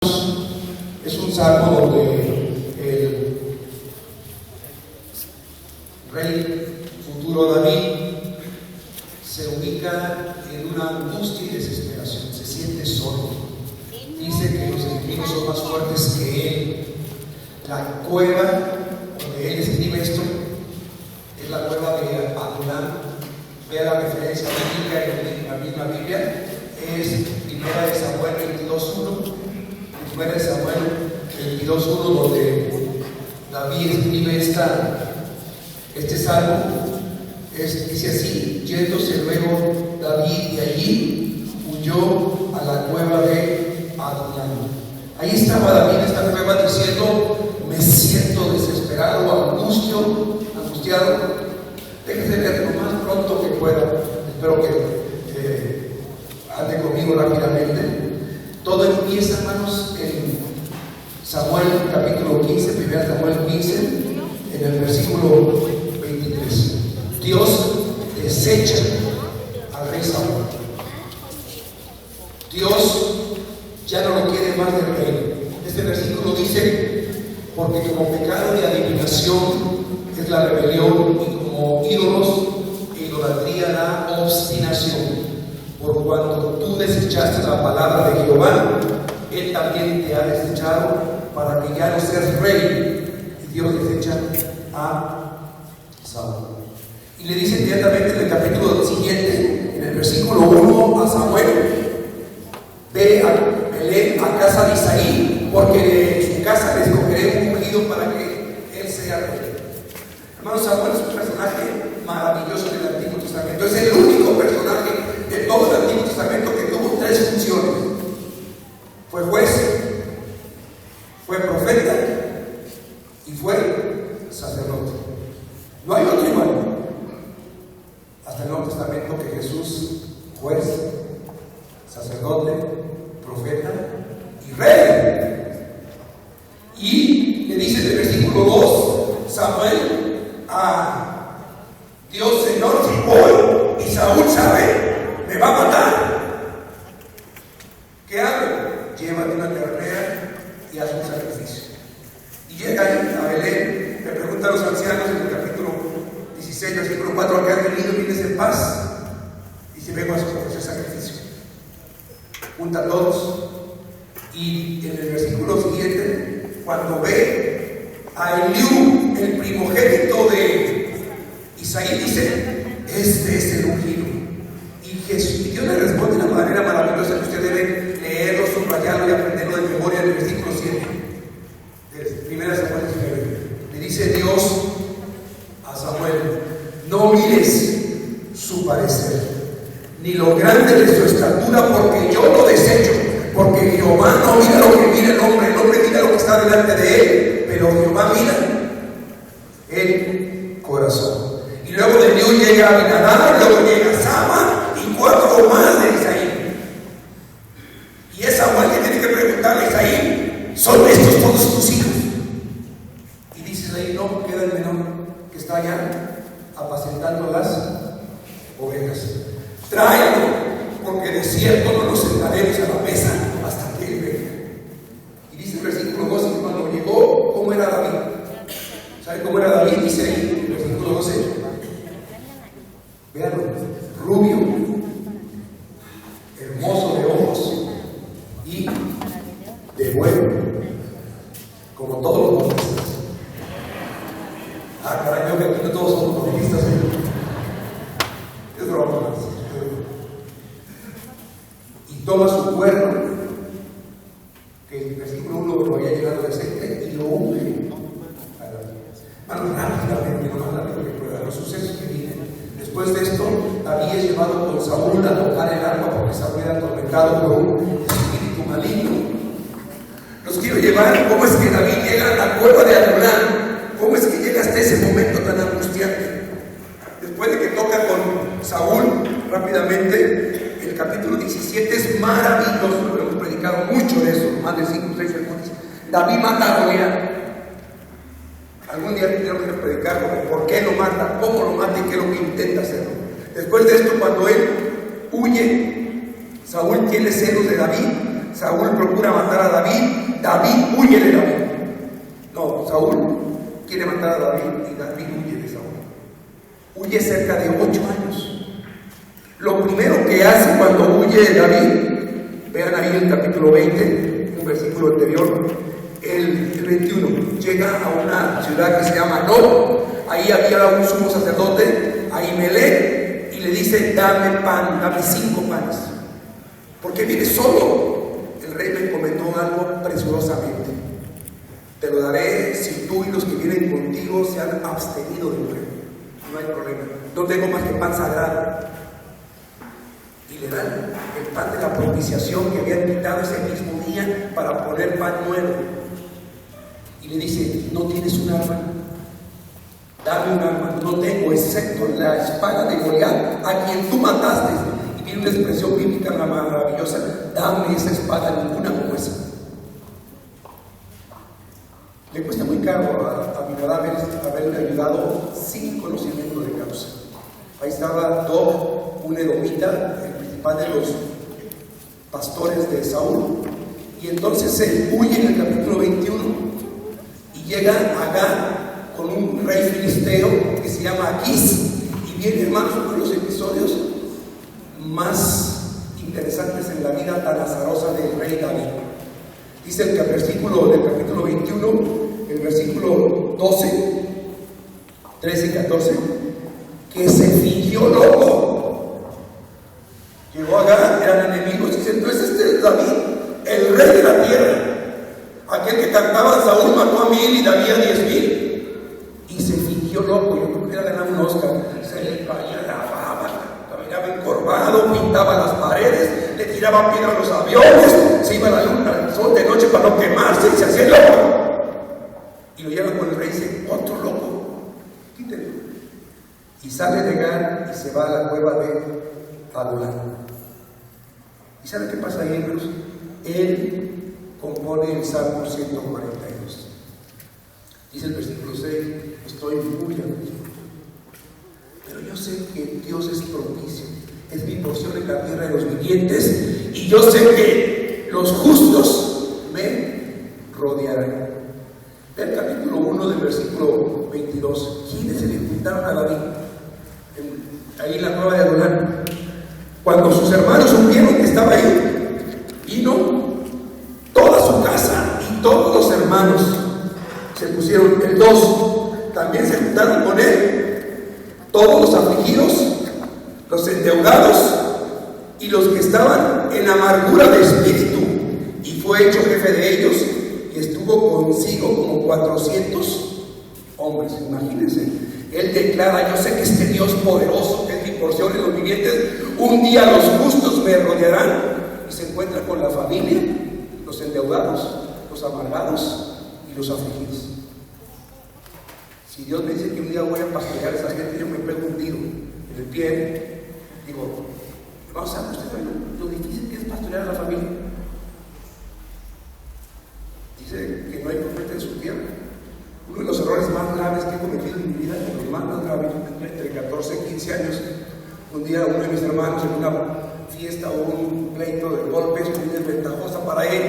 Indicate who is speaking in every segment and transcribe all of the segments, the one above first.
Speaker 1: Es un salmo donde el rey futuro David se ubica en una angustia y desesperación, se siente solo. Dice que los enemigos son más fuertes que él. La cueva donde él escribe esto es la cueva de Adulán. Vea la referencia bíblica en la misma Biblia, es 1 Samuel 22:1. 1 Samuel 22:1, donde David escribe este salmo. Dice así: yéndose luego David de allí, huyó a la cueva de Adulán. Ahí estaba David en esta cueva diciendo: me siento desesperado, angustiado. Déjese ver lo más pronto que pueda. Espero que ande conmigo rápidamente. Todo empieza, hermanos, en Samuel capítulo 15, 1 Samuel 15, en el versículo 23. Dios desecha al rey Saúl. Dios ya no lo quiere más del rey. Este versículo dice: porque como pecado de adivinación es la rebelión, y como ídolos e idolatría la obstinación. Por cuanto tú desechaste la palabra de Jehová, Él también te ha desechado, para que ya no seas rey. Y Dios desecha a Saúl. Y le dice inmediatamente en el capítulo siguiente, en el versículo 1, a Samuel: ve a Belén, a casa de Isaí, porque de su casa le escogeré un ungido para que él sea rey. Hermanos, Samuel es un personaje maravilloso del Antiguo Testamento. Es el único personaje de todo el Antiguo Testamento que tuvo tres funciones: fue juez, fue profeta y fue sacerdote. No hay otro igual hasta el Nuevo Testamento que Jesús: juez, sacerdote, profeta y rey. Y le dice en el versículo 2 Samuel a Dios: Señor, si voy y Saúl sabe, me va a matar, ¿qué hago? Llévate una ternera y haz un sacrificio. Y llega ahí a Belén, le pregunta a los ancianos en el capítulo 16, versículo 4: ¿a qué has venido? ¿Vienes en paz? Dice: vengo a ofrecer sacrificio. Junta a todos, y en el versículo siguiente, cuando ve a Eliú, el primogénito de Isaí, dice: este es el ungido. Y Dios le responde de una manera maravillosa que usted debe leerlo, subrayarlo y aprenderlo de memoria. En el versículo 7 de 1 Samuel 19 le dice Dios a Samuel: no mires su parecer, ni lo grande de su estatura, porque yo lo desecho. Porque Jehová no mira lo que mira el hombre mira lo que está delante de él, pero Jehová mira el corazón. Y luego de Eliú llega Abinadab, luego llega Sama y 4 más de Isaí. Y es Samuel que tiene que preguntarle a Isaí: ¿son estos todos tus hijos? Y dice Isaí: no, queda el menor que está allá apacentando las ovejas. Tráelo, porque de cierto no nos sentaremos a la mesa hasta que él venga. Y dice el versículo 12 que cuando llegó, ¿cómo era David? ¿Sabe cómo era David? Dice ahí, el versículo 12. Véanlo: rubio, hermoso de ojos y de bueno, como todos los profetas. Ah, caray, yo que aquí no todos somos profetas, es broma. Y toma su cuerno, que el versículo 1 lo había llenado de aceite, y lo unge. Bueno, rápidamente, lo más rápido que pueda, los sucesos que vienen. Después de esto, David es llevado con Saúl a tocar el arpa, porque Saúl era atormentado por un espíritu maligno. Los quiero llevar cómo es que David llega a la cueva de Adulán, cómo es que llega hasta ese momento tan angustiante. Después de que toca con Saúl, rápidamente, el capítulo 17 es maravilloso, lo hemos predicado mucho de eso, más de 5 o 6 sermones. David mata a Goliat. Algún día tenemos que predicar por qué lo mata, cómo lo mata y qué es lo que intenta hacerlo. Después de esto, cuando él huye, Saúl tiene celos de David, Saúl procura matar a David, David huye de David. No, Saúl quiere matar a David y David huye de Saúl. Huye cerca de 8 años. Lo primero que hace cuando huye de David, vean ahí el capítulo 20, un versículo anterior, el 21, llega a una ciudad que se llama Nob. Ahí había un sumo sacerdote, Ahimelech, y le dice: dame pan, dame 5 panes, porque viene solo. El rey me encomendó algo preciosamente: te lo daré si tú y los que vienen contigo se han abstenido del rey. No hay problema, no tengo más que pan sagrado. Y le dan el pan de la propiciación que habían quitado ese mismo día para poner pan nuevo. Y le dice: no tienes un arma, dame un arma. No tengo, excepto la espada de Goliat, a quien tú mataste. Y viene una expresión bíblica maravillosa: dame esa espada, ninguna como esa. Le cuesta muy caro a mi haberle ayudado sin conocimiento de causa. Ahí estaba Dob, un edomita, el principal de los pastores de Saúl, y entonces él huye en el capítulo 21 y llega acá con un rey filisteo que se llama Aquís. Y viene, hermanos, uno de los episodios más interesantes en la vida tan azarosa del rey David. Dice el versículo del capítulo 21, el versículo 12, 13 y 14, que se fingió loco. Llegó acá, eran enemigos, y dice: entonces este es David, el rey de la tierra, aquel que cantaba: Saúl mató a 1000 y David a 10,000. Y se fingió loco. Yo creo que era ganar un Oscar. Se le caía la baba, caminaba encorvado, pintaba las paredes, le tiraba piedra a los aviones, se iba a la luna, al sol de noche para no quemarse y se hacía loco. Y lo llevan con el rey y dice: otro loco, quítenlo. Y sale de Gad y se va a la cueva de Adulán. ¿Y sabe qué pasa ahí, hermanos? Él compone el Salmo 142. Dice el versículo 6: estoy muy afligido, pero yo sé que Dios es propicio, es mi porción en la tierra de los vivientes, y yo sé que los justos me rodearán. Ve el capítulo 1 del versículo 22. ¿Quiénes se le juntaron a David? Ahí en la cueva de Adulán. Cuando sus hermanos supieron que estaba ahí, vino toda su casa y todos los hermanos se pusieron. El 2, también se juntaron con él todos los afligidos, los endeudados y los que estaban en amargura de espíritu, y fue hecho jefe de ellos, y estuvo consigo como 400 hombres. Imagínense, él declara: yo sé que este Dios poderoso, que es mi porción en los vivientes, un día los justos me rodearán. Y se encuentra con la familia, los endeudados, los amargados y los afligidos. Si Dios me dice que un día voy a pastorear a esa gente, yo me pego un tiro en el pie. Digo: vamos a ver usted lo difícil que es pastorear a la familia. Dice que no hay profeta en su tierra. Uno de los errores más graves que he cometido en mi vida, de los más graves, entre 14 y 15 años, un día uno de mis hermanos en una fiesta hubo un pleito de golpes muy desventajosa para él,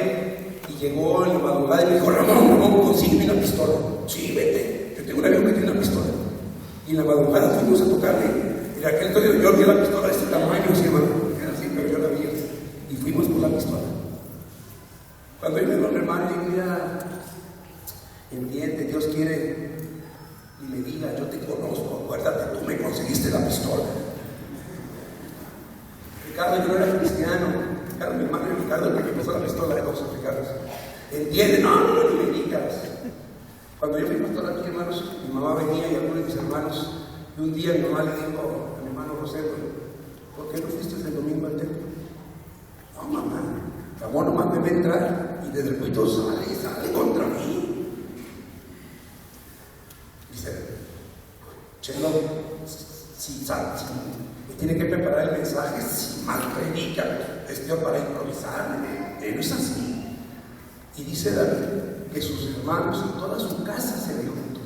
Speaker 1: y llegó en la madrugada y me dijo: Ramón, consígueme una pistola. Sí, vete, yo tengo un amigo que tiene una pistola. Y en la madrugada fuimos a tocarle, y aquel entonces yo vi la pistola de este tamaño, así, hermano, era así, pero yo la vi, y fuimos por la pistola. Cuando yo le digo a mi hermano, le digo: mira, entiende, Dios quiere, y me diga: yo te conozco, acuérdate, tú me conseguiste la pistola. Ricardo, yo no era cristiano. Ricardo, mi hermano, y Ricardo, el que me puso la pistola de los Ricardo. Entiende, no me digas. Cuando yo fui pastor aquí, hermanos, mi mamá venía y algunos de mis hermanos, y un día mi mamá le dijo a mi hermano Rosendo: ¿por qué no fuiste el domingo al templo? No, mamá, Ramón nomás me ve entrar y desde el púlpito sale contra mí. Dice: Chelo, si me tiene que preparar el mensaje, si mal predica, es peor para improvisar. No es así. Y dice David que sus hermanos y toda su casa se le juntó.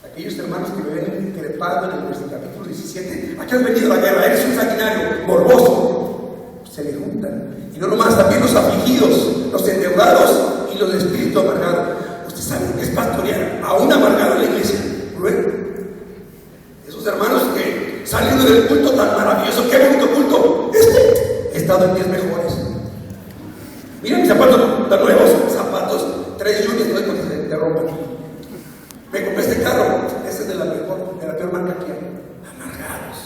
Speaker 1: Aquellos hermanos que me ven increpado en el capítulo 17: ¿a qué has venido a la guerra? Eres un sanguinario, morboso. Se le juntan. Y no nomás, también los afligidos afligidos, los endeudados y los de espíritu amargado. Usted sabe que es pastorear a un amargado en la iglesia. Esos hermanos que salen del culto tan maravilloso, qué bonito culto. He estado en 10 mejores. Mira mis zapatos tan nuevos, zapatos, 3 lluvias, no hay cuando se te rompan. Me compré este carro, este es de la peor marca que hay. Amargados.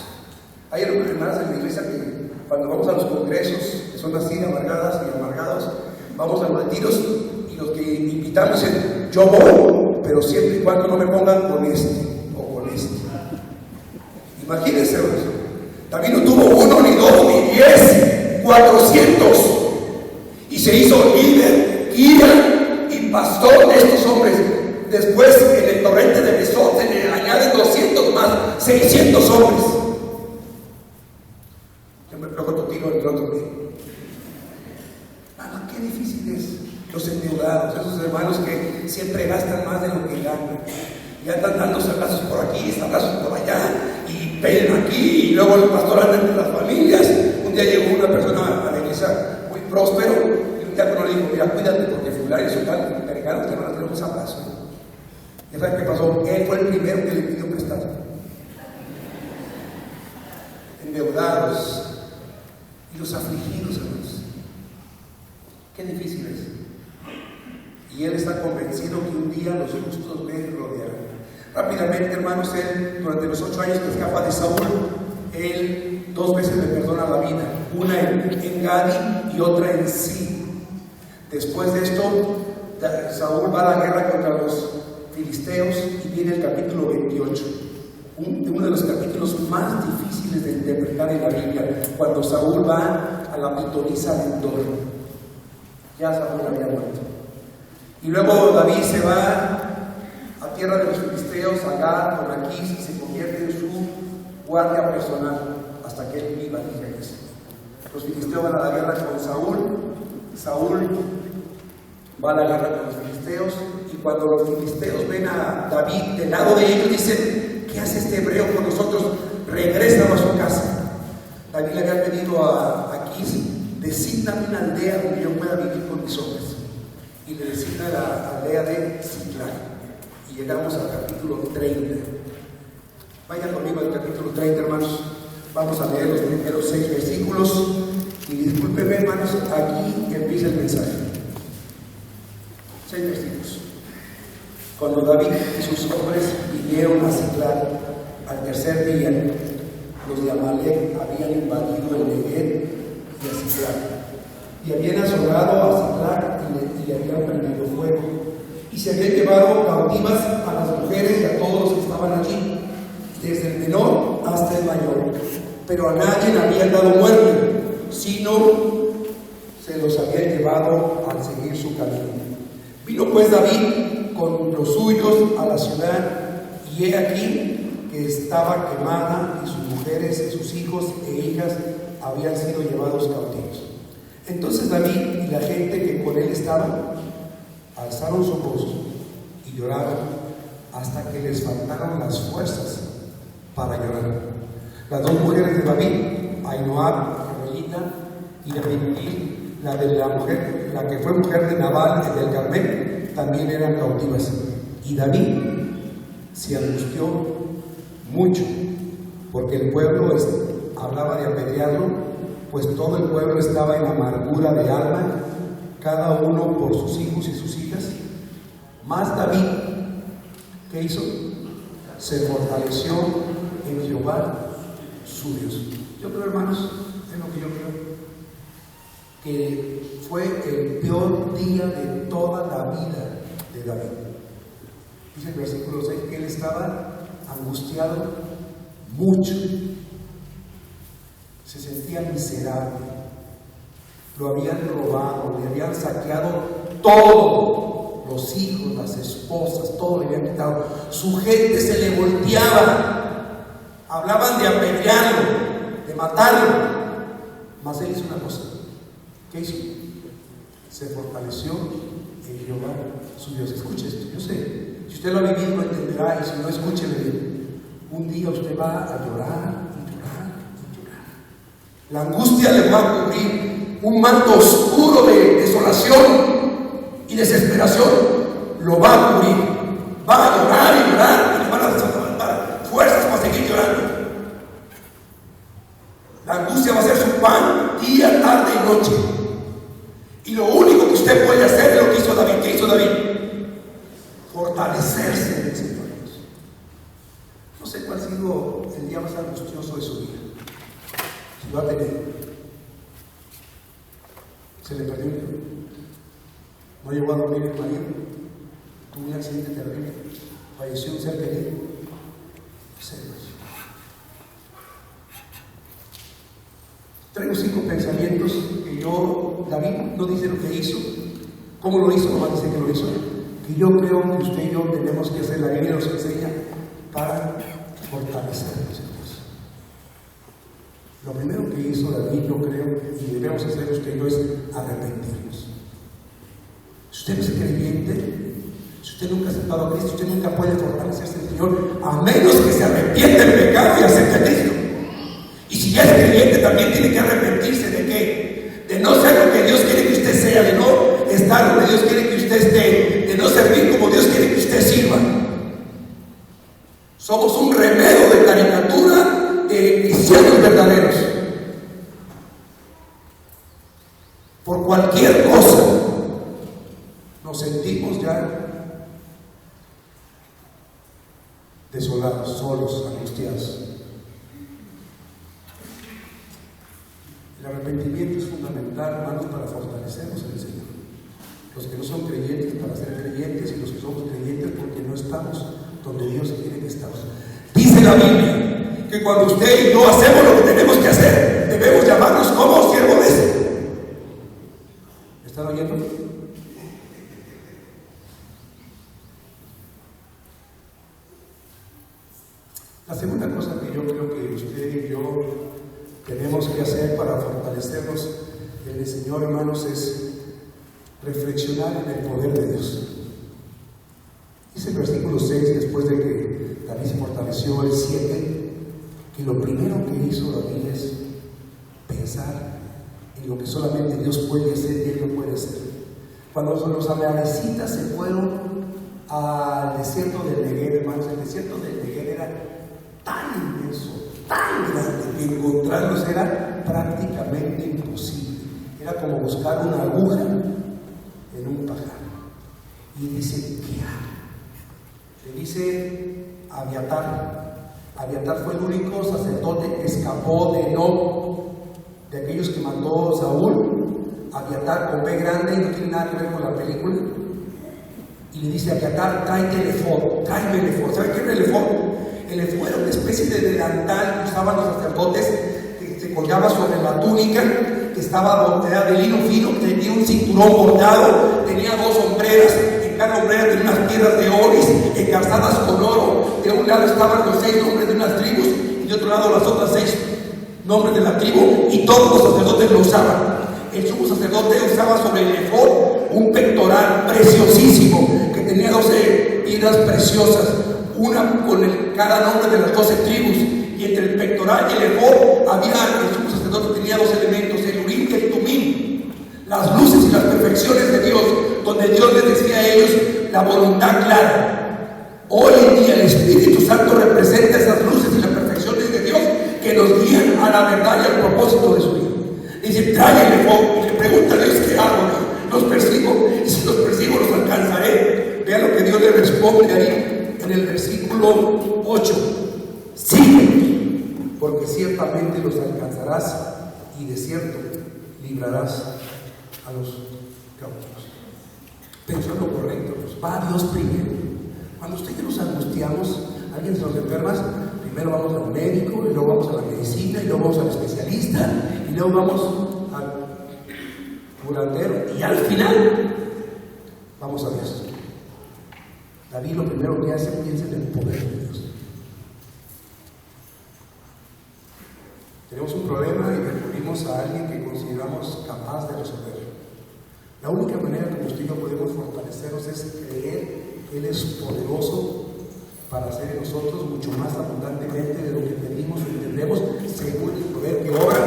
Speaker 1: Hay hermanas en la iglesia que cuando vamos a los congresos, que son así, amargadas y amargados, vamos a los retiros y los que invitamos dicen, yo voy, pero siempre y cuando no me pongan con este o con este. Imagínense eso. David no tuvo 1, ni 2, ni 10, 400. Y se hizo líder, guía y pastor de estos hombres. Después en el torrente de Besón se le añaden 200 más, 600 hombres. Yo me pego tu tiro el otro día. Mano, qué difícil es. Los endeudados, esos hermanos que siempre gastan más de lo que ganan. Y andan dando salazos por aquí, salazos por allá, y pelean aquí, y luego el pastor anda entre las familias. Un día llegó una persona a la iglesia muy próspero, y un diácono le dijo, mira, cuídate porque fulano y su tal, peregrino, te van a tener un salazo. ¿Y sabes qué pasó? Él fue el primero que le pidió prestado. Endeudados y los afligidos, hermanos. Qué difícil es. Y él está convencido que un día los justos le rodearán. Rápidamente, hermanos, él durante los 8 años que escapa de Saúl, él 2 veces le perdona la vida, una en Gadi y otra en Sí. Después de esto, Saúl va a la guerra contra los filisteos y viene el capítulo 28, uno de los capítulos más difíciles de interpretar en la Biblia, cuando Saúl va a la pitonisa de Endor. Ya Saúl había muerto. Y luego David se va a tierra de los filisteos, a Gad, con Aquís, y se convierte en su guardia personal hasta que él viva y regrese. Los filisteos van a la guerra con Saúl. Saúl va a la guerra con los filisteos, y cuando los filisteos ven a David del lado de ellos, dicen, ¿qué hace este hebreo con nosotros? Regresa a su casa. David le había pedido a Aquís, desígname una aldea donde yo pueda vivir con mis hombres. Y le designa la aldea de Ziklag. Y llegamos al capítulo 30. Vayan conmigo al capítulo 30, hermanos. Vamos a leer los primeros 6 versículos. Y discúlpenme, hermanos, aquí empieza el mensaje. 6 versículos. Cuando David y sus hombres vinieron a Ziklag al tercer día, los de Amalek habían invadido el Negev y a Ziklag. Y habían asolado a Ziklag y le habían prendido fuego. Y se habían llevado cautivas a las mujeres y a todos los que estaban allí, desde el menor hasta el mayor. Pero a nadie le habían dado muerte, sino se los habían llevado al seguir su camino. Vino pues David con los suyos a la ciudad, y he aquí que estaba quemada, y sus mujeres, sus hijos e hijas habían sido llevados cautivos. Entonces David y la gente que con él estaba alzaron su voz y lloraron hasta que les faltaron las fuerzas para llorar. Las 2 mujeres de David, Ainoam, Jeruelita, y Abigail, la que fue mujer de Nabal del Carmel, también eran cautivas. Y David se angustió mucho porque el pueblo hablaba de apedrearlo, pues todo el pueblo estaba en amargura de alma, cada uno por sus hijos y sus hijas. Mas David, ¿qué hizo? Se fortaleció en Jehová, su Dios. Yo creo, hermanos, es lo que yo creo, que fue el peor día de toda la vida de David. Dice el versículo 6 que él estaba angustiado mucho. Se sentía miserable, lo habían robado, le habían saqueado todo, los hijos, las esposas, todo le habían quitado. Su gente se le volteaba, hablaban de apedrearlo, de matarlo. Mas él hizo una cosa. ¿Qué hizo? Se fortaleció en Jehová, su Dios. Escuche esto, yo sé, si usted lo ha vivido lo entenderá, y si no, escúcheme bien. Un día usted va a llorar. La angustia le va a cubrir, un manto oscuro de desolación y desesperación, lo va a cubrir. Va a llorar y llorar y le van a dar fuerzas para seguir llorando. La angustia va a ser su pan día, tarde y noche. Y lo único que usted puede hacer es lo que hizo David. ¿Qué hizo David? Fortalecerse en el Señor. No sé cuál ha sido el día más angustioso de su vida. Si lo ha tenido. Se le perdió un hijo. No llegó a dormir el marido. Tuvo un accidente terrible. Falleció un ser querido. Traigo 5 pensamientos que David no dice lo que hizo, cómo lo hizo, nomás dice que lo hizo, que yo creo que usted y yo tenemos que hacer. La Biblia nos enseña para fortalecernos en Dios. Lo primero que hizo David, yo creo, y debemos hacer usted y yo, es arrepentirnos. Si usted no es creyente, si usted nunca ha aceptado a Cristo, usted nunca puede fortalecerse en el Señor, a menos que se arrepiente del pecado y acepte a Cristo. Y si ya es creyente, también tiene que arrepentirse de qué? De no ser lo que Dios quiere que usted sea, de no estar donde Dios quiere que usted esté, de no servir como Dios quiere que usted sirva. Somos un remedio de caricatura de cristianos verdaderos. Por cualquier cosa nos sentimos ya desolados, solos, angustiados. El arrepentimiento es fundamental, hermanos, para fortalecernos en el Señor. Los que no son creyentes para ser creyentes, y los que somos creyentes porque no estamos donde Dios quiere que estamos. Dice la Biblia que cuando usted y yo hacemos lo que tenemos que hacer, debemos llamarnos como siervos de ese. ¿Me están oyendo? La segunda cosa que yo creo que usted y yo tenemos que hacer para fortalecernos en el Señor, hermanos, es reflexionar en el poder de Dios. Dice el versículo 6, después de que David se fortaleció, el 7, que lo primero que hizo David es pensar en lo que solamente Dios puede hacer y Él no puede hacer. Cuando los amalecitas se fueron al desierto del Negev, hermanos, el desierto del Negev era tan inmenso, tan grande, que encontrarlos era prácticamente imposible. Era como buscar una aguja en un pajar. Y dice, ¿qué hago? Le dice Abiatar. Abiatar fue el único sacerdote que escapó de Nob, de aquellos que mató Saúl. Abiatar con B grande, y no tiene nada que ver con la película. Y le dice a Abiatar, tráeme el efod, tráeme el efod. ¿Sabe qué era el efod? El efod era una especie de delantal que usaban los sacerdotes, que se colgaba sobre la túnica, que estaba era de lino fino, que tenía un cinturón bordado, tenía 2 hombreras, en cada hombrera tenía unas piedras de onis engarzadas con oro. De un lado estaban los 6 nombres de unas tribus, y de otro lado las otras 6 nombres de la tribu, y todos los sacerdotes lo usaban. El sumo sacerdote usaba sobre el efod un pectoral preciosísimo, que tenía 12 piedras preciosas, una con cada nombre de las 12 tribus, y entre el pectoral y el efod había, el sumo sacerdote tenía 2 elementos, el urim y el tumim, las luces y las perfecciones de Dios, donde Dios les decía a ellos la voluntad clara. Hoy en día el Espíritu Santo representa esas luces y las perfecciones de Dios que nos guían a la verdad y al propósito de su vida. Dice, trae el efod, y le pregunta a Dios, ¿qué hago? Los persigo, y si los persigo los alcanzaré. Vea lo que Dios le responde ahí en el versículo 8. Sigue, porque ciertamente los alcanzarás, y de cierto librarás a los cautivos. Pensó en lo correcto, va a Dios primero. Cuando usted y yo nos angustiamos, alguien se nos enferma, primero vamos al médico, y luego vamos a la medicina, y luego vamos al especialista, y luego vamos al curandero, y al final vamos a Dios. David lo primero que hace, piensa en el poder de Dios. Tenemos un problema y recurrimos a alguien que consideramos capaz de resolverlo. La única manera como usted y yo podemos fortalecernos es creer que Él es poderoso para hacer en nosotros mucho más abundantemente de lo que pedimos y entendemos, según el poder que obra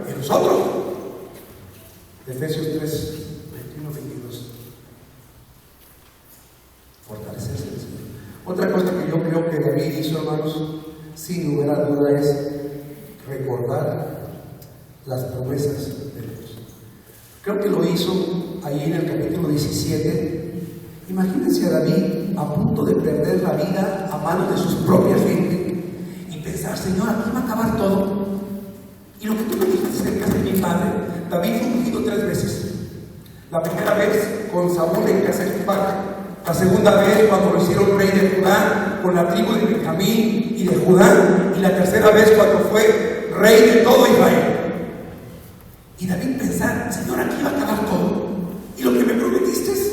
Speaker 1: en nosotros. Efesios 3:21. 21-22. Fortalecerse en el Señor. Otra cosa que yo creo que David hizo, hermanos, sin lugar a duda, es recordar las promesas de Dios. Creo que lo hizo ahí en el capítulo 17. Imagínense a David a punto de perder la vida a manos de sus propias gente y pensar: Señor, aquí va a acabar todo. Y lo que tú me dijiste en casa de mi padre, David fue ungido 3 veces. La primera vez con Saúl en casa de su padre. La segunda vez cuando lo hicieron rey de Judá con la tribu de Benjamín y de Judá. Y la tercera vez cuando fue rey de todo Israel. Y David pensar: Señor, aquí va a acabar todo. Y lo que me prometiste es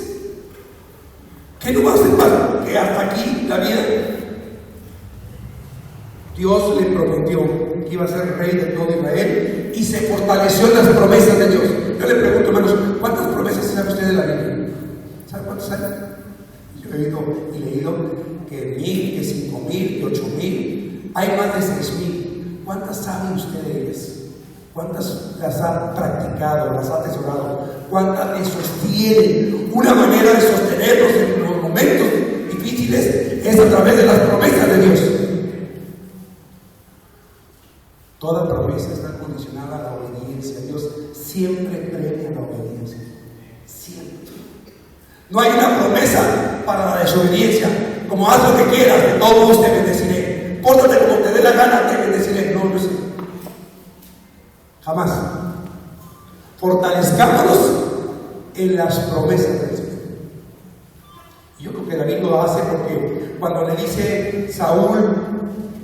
Speaker 1: que no va a ser más que hasta aquí la vida. Dios le prometió que iba a ser rey de todo Israel y se fortaleció en las promesas de Dios. Yo le pregunto, hermanos, ¿cuántas promesas sabe usted de la Biblia? ¿Sabe cuántas hay? Yo he oído y leído que 1000, que 5000, que 8000. Hay más de 6000. ¿Cuántas sabe usted de ellas? ¿Cuántas las ha practicado, las ha atesorado? ¿Cuántas le sostienen? Una manera de sostenerlos en los momentos difíciles es a través de las promesas de Dios. Toda promesa está condicionada a la obediencia. Dios siempre premia la obediencia. Siempre. No hay una promesa para la desobediencia, como haz lo que quieras, de todos te bendeciré. Pórtate como te dé la gana, te bendeciré. No, no es. Jamás. Fortalezcámonos en las promesas del Señor. Y yo creo que David lo hace porque cuando le dice Saúl: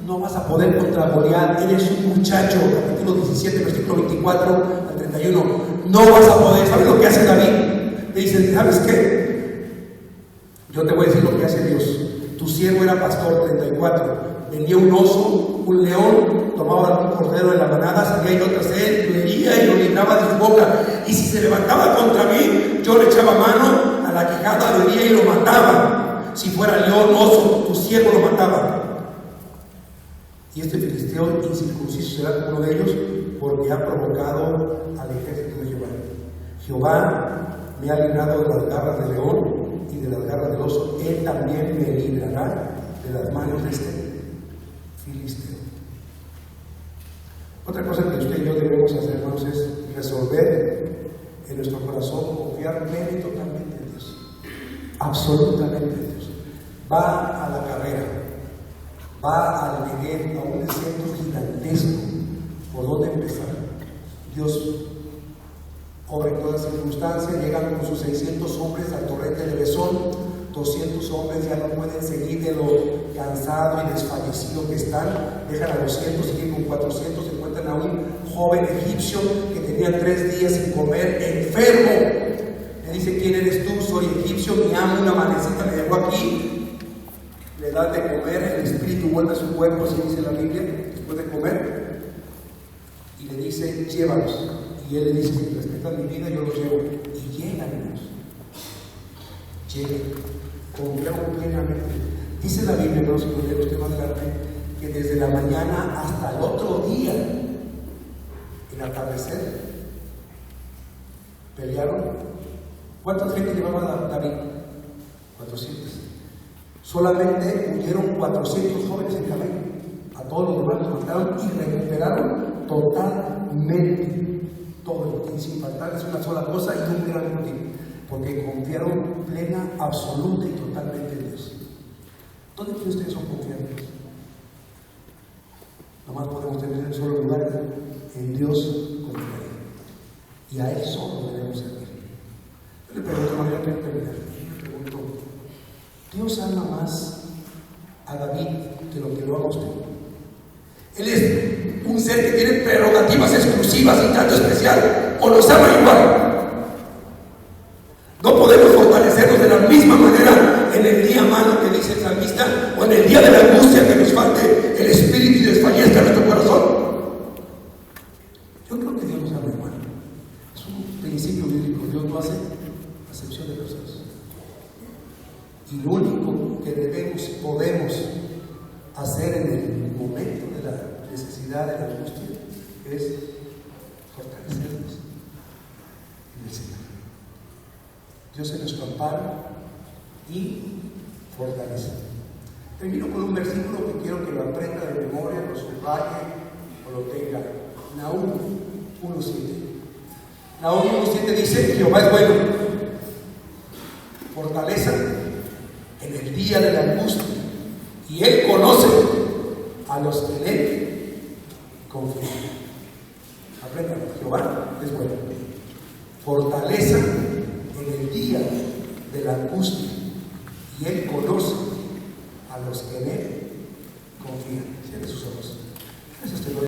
Speaker 1: no vas a poder contra Goliat, eres un muchacho, capítulo 17, versículo 24 al 31, no vas a poder. ¿Sabes lo que hace David? Le dice: ¿sabes qué? Yo te voy a decir lo que hace Dios. Tu siervo era pastor. 34. Venía un oso, un león, tomaba un cordero de la manada, salía yo tras él, lo hería y lo libraba de su boca. Y si se levantaba contra mí, yo le echaba mano a la quijada, lo hería y lo mataba. Si fuera león, oso, tu siervo lo mataba. Y este filisteo incircunciso será uno de ellos, porque ha provocado al ejército de Jehová. Jehová me ha librado de las garras del león y de las garras del oso. Él también me librará de las manos de este filisteo. Otra cosa que usted y yo debemos hacer, hermanos, es resolver en nuestro corazón, confiar plena y totalmente en Dios. Absolutamente en Dios. Va a la carrera, va al Negev, a un desierto gigantesco. ¿Por dónde empezar? Dios obra en todas circunstancias. Llegan con sus 600 hombres al torrente de Besón. 200 hombres ya no pueden seguir de lo cansado y desfallecido que están. Dejan a 200, siguen con 400. Encuentran a un joven egipcio que tenía 3 días sin comer, enfermo. Le dice: ¿quién eres tú? Soy egipcio, mi amo una manecita me dejó aquí. Le dan de comer, el espíritu vuelve a su cuerpo, así dice la Biblia, después de comer. Y le dice: llévalos. Y él le dice: si respetan mi vida, yo los llevo. Y llegan, hermanos. Llegan. Confiamos plenamente. Dice la Biblia, hermanos, si lo lee usted más adelante, que desde la mañana hasta el otro día, el atardecer, pelearon. ¿Cuánta gente llevaba David? 400. Solamente huyeron 400 jóvenes en camello. A todos los demás los mataron y recuperaron totalmente todo, sin faltarles una sola cosa y un gran motivo, porque confiaron plena, absoluta y totalmente en Dios. ¿Dónde creen ustedes son confiables? Nomás podemos tener en un solo lugar: en Dios confiar. Y a Él solo debemos servir. Yo le pregunto, no voy a terminar. Yo le pregunto: ¿Dios ama más a David que lo que lo ama a usted? Él es un ser que tiene prerrogativas exclusivas y trato especial, o los ama igual. No podemos fortalecernos de la misma manera en el día malo que dice el salmista, o en el día de la angustia que nos falte el espíritu y desfallezca nuestro corazón. Yo creo que Dios nos ama igual. Es un principio bíblico. Dios no hace acepción de personas. Y lo único que podemos hacer en el momento de la necesidad, de la angustia, es fortalecernos en el Señor. Dios es nuestro amparo y fortaleza. Termino con un versículo que quiero que lo aprenda de memoria, lo subraye o lo tenga. Nahum 1:7. Nahum 1:7 dice: Jehová es bueno, fortaleza en el día de la angustia, y Él conoce a los que en Él confían. Aprendan, Jehová es bueno, fortaleza en el día de la angustia, y Él conoce a los que en Él confían. Cierren sus ojos. Eso te doy.